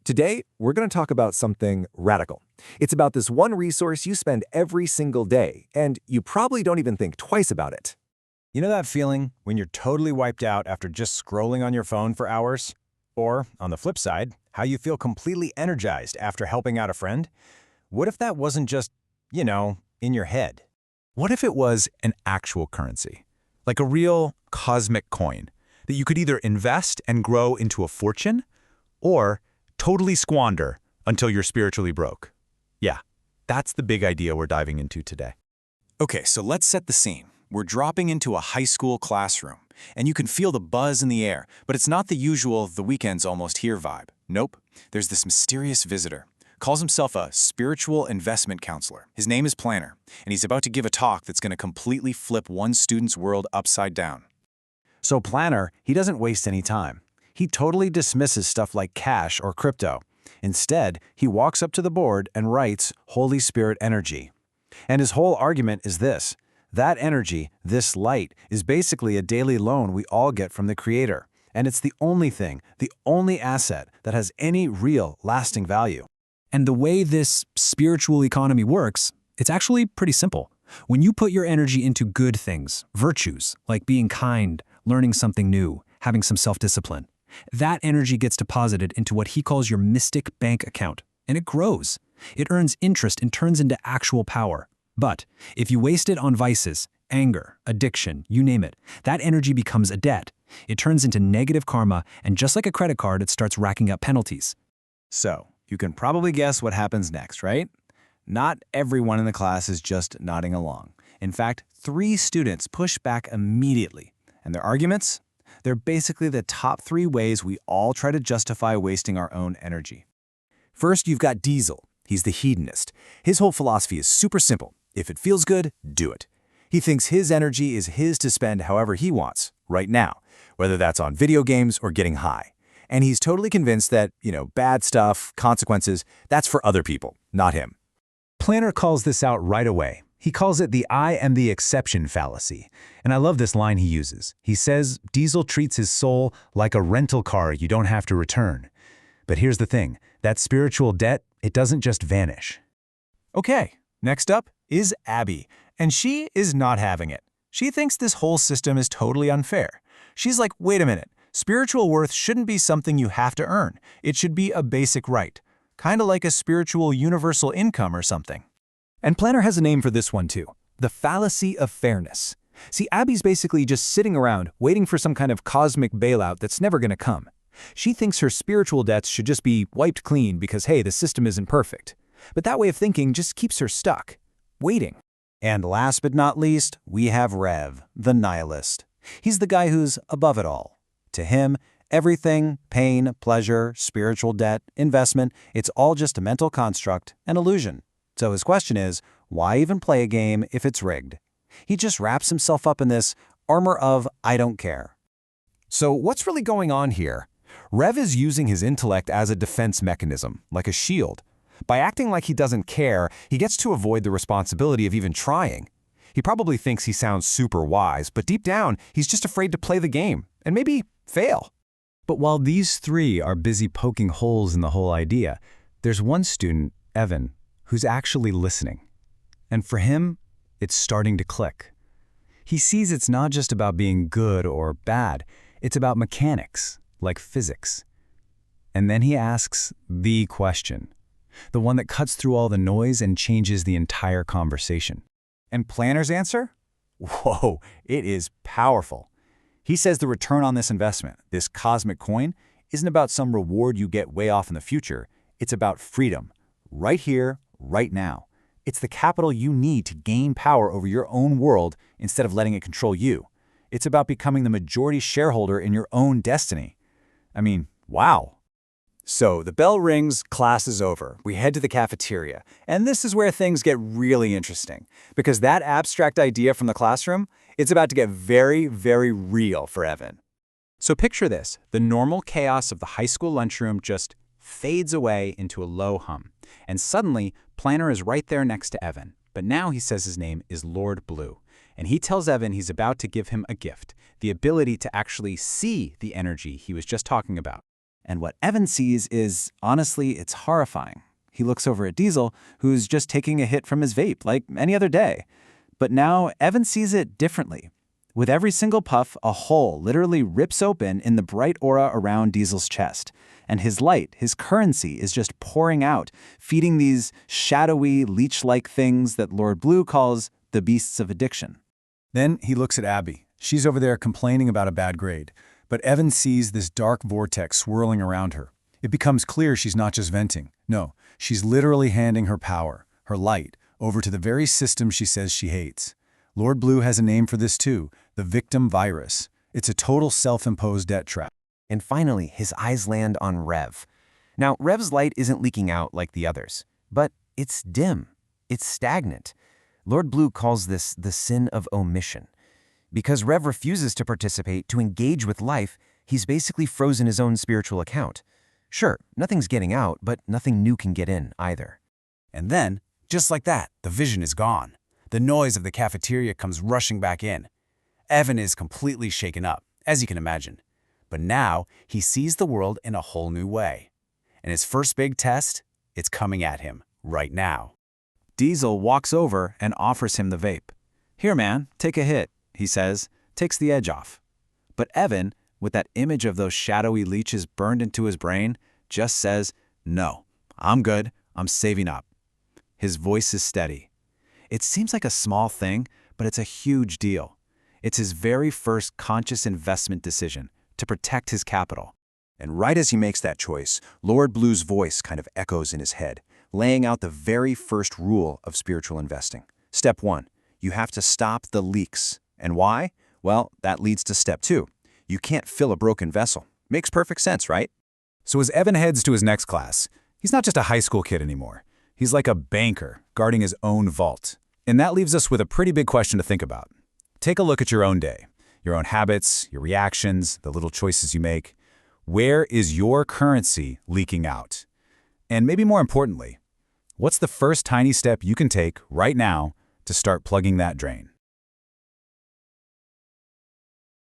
Today, we're going to talk about something radical. It's about this one resource you spend every single day, and you probably don't even think twice about it. You know that feeling when you're totally wiped out after just scrolling on your phone for hours? Or, on the flip side, how you feel completely energized after helping out a friend? What if that wasn't just, in your head? What if it was an actual currency, like a real cosmic coin, that you could either invest and grow into a fortune, or totally squander until you're spiritually broke? Yeah, that's the big idea we're diving into today. Okay, so let's set the scene. We're dropping into a high school classroom, and you can feel the buzz in the air, but it's not the usual "the weekend's almost here" vibe. Nope, there's this mysterious visitor. Calls himself a spiritual investment counselor. His name is Planner, and he's about to give a talk that's going to completely flip one student's world upside down. So Planner, he doesn't waste any time. He totally dismisses stuff like cash or crypto. Instead, he walks up to the board and writes Holy Spirit energy. And his whole argument is this: that energy, this light, is basically a daily loan we all get from the Creator. And it's the only thing, the only asset that has any real, lasting value. And the way this spiritual economy works, it's actually pretty simple. When you put your energy into good things, virtues, like being kind, learning something new, having some self-discipline, that energy gets deposited into what he calls your mystic bank account, and it grows. It earns interest and turns into actual power. But if you waste it on vices, anger, addiction, you name it, that energy becomes a debt. It turns into negative karma, and just like a credit card, it starts racking up penalties. So, you can probably guess what happens next, right? Not everyone in the class is just nodding along. In fact, 3 students push back immediately. And their arguments? They're basically the top 3 ways we all try to justify wasting our own energy. First, you've got Diesel. He's the hedonist. His whole philosophy is super simple. If it feels good, do it. He thinks his energy is his to spend however he wants, right now, whether that's on video games or getting high. And he's totally convinced that, bad stuff, consequences, that's for other people, not him. Planner calls this out right away. He calls it the I am the exception fallacy. And I love this line he uses. He says, Diesel treats his soul like a rental car you don't have to return. But here's the thing, that spiritual debt, it doesn't just vanish. Okay, next up is Abby, and she is not having it. She thinks this whole system is totally unfair. She's like, wait a minute, spiritual worth shouldn't be something you have to earn. It should be a basic right, kind of like a spiritual universal income or something. And Planner has a name for this one too, the fallacy of fairness. See, Abby's basically just sitting around waiting for some kind of cosmic bailout that's never going to come. She thinks her spiritual debts should just be wiped clean because, hey, the system isn't perfect. But that way of thinking just keeps her stuck, waiting. And last but not least, we have Rev, the nihilist. He's the guy who's above it all. To him, everything, pain, pleasure, spiritual debt, investment, it's all just a mental construct, an illusion. So his question is, why even play a game if it's rigged? He just wraps himself up in this armor of I don't care. So what's really going on here? Rev is using his intellect as a defense mechanism, like a shield. By acting like he doesn't care, he gets to avoid the responsibility of even trying. He probably thinks he sounds super wise, but deep down, he's just afraid to play the game, and maybe fail. But while these 3 are busy poking holes in the whole idea, there's one student, Evan, who's actually listening. And for him, it's starting to click. He sees it's not just about being good or bad, it's about mechanics, like physics. And then he asks the question, the one that cuts through all the noise and changes the entire conversation. And Planner's answer? Whoa, it is powerful. He says the return on this investment, this cosmic coin, isn't about some reward you get way off in the future. It's about freedom, right here, right now. It's the capital you need to gain power over your own world instead of letting it control you. It's about becoming the majority shareholder in your own destiny. I mean, wow. So the bell rings, class is over. We head to the cafeteria, and this is where things get really interesting. Because that abstract idea from the classroom, it's about to get very, very real for Evan. So picture this, the normal chaos of the high school lunchroom just fades away into a low hum. And suddenly, Planner is right there next to Evan. But now he says his name is Lord Blue. And he tells Evan he's about to give him a gift, the ability to actually see the energy he was just talking about. And what Evan sees is, honestly, it's horrifying. He looks over at Diesel, who's just taking a hit from his vape like any other day. But now Evan sees it differently. With every single puff, a hole literally rips open in the bright aura around Diesel's chest. And his light, his currency, is just pouring out, feeding these shadowy, leech-like things that Lord Blue calls the beasts of addiction. Then he looks at Abby. She's over there complaining about a bad grade. But Evan sees this dark vortex swirling around her. It becomes clear she's not just venting. No, she's literally handing her power, her light, over to the very system she says she hates. Lord Blue has a name for this too, the victim virus. It's a total self-imposed debt trap. And finally, his eyes land on Rev. Now, Rev's light isn't leaking out like the others, but it's dim. It's stagnant. Lord Blue calls this the sin of omission. Because Rev refuses to participate, to engage with life, he's basically frozen his own spiritual account. Sure, nothing's getting out, but nothing new can get in either. And then, just like that, the vision is gone. The noise of the cafeteria comes rushing back in. Evan is completely shaken up, as you can imagine. But now, he sees the world in a whole new way. And his first big test, it's coming at him, right now. Diesel walks over and offers him the vape. "Here, man, take a hit," he says, takes the edge off. But Evan, with that image of those shadowy leeches burned into his brain, just says, "No, I'm good, I'm saving up." His voice is steady. It seems like a small thing, but it's a huge deal. It's his very first conscious investment decision to protect his capital. And right as he makes that choice, Lord Blue's voice kind of echoes in his head, laying out the very first rule of spiritual investing. Step 1, you have to stop the leaks. And why? Well, that leads to step 2. You can't fill a broken vessel. Makes perfect sense, right? So as Evan heads to his next class, he's not just a high school kid anymore. He's like a banker guarding his own vault. And that leaves us with a pretty big question to think about. Take a look at your own day, your own habits, your reactions, the little choices you make. Where is your currency leaking out? And maybe more importantly, what's the first tiny step you can take right now to start plugging that drain?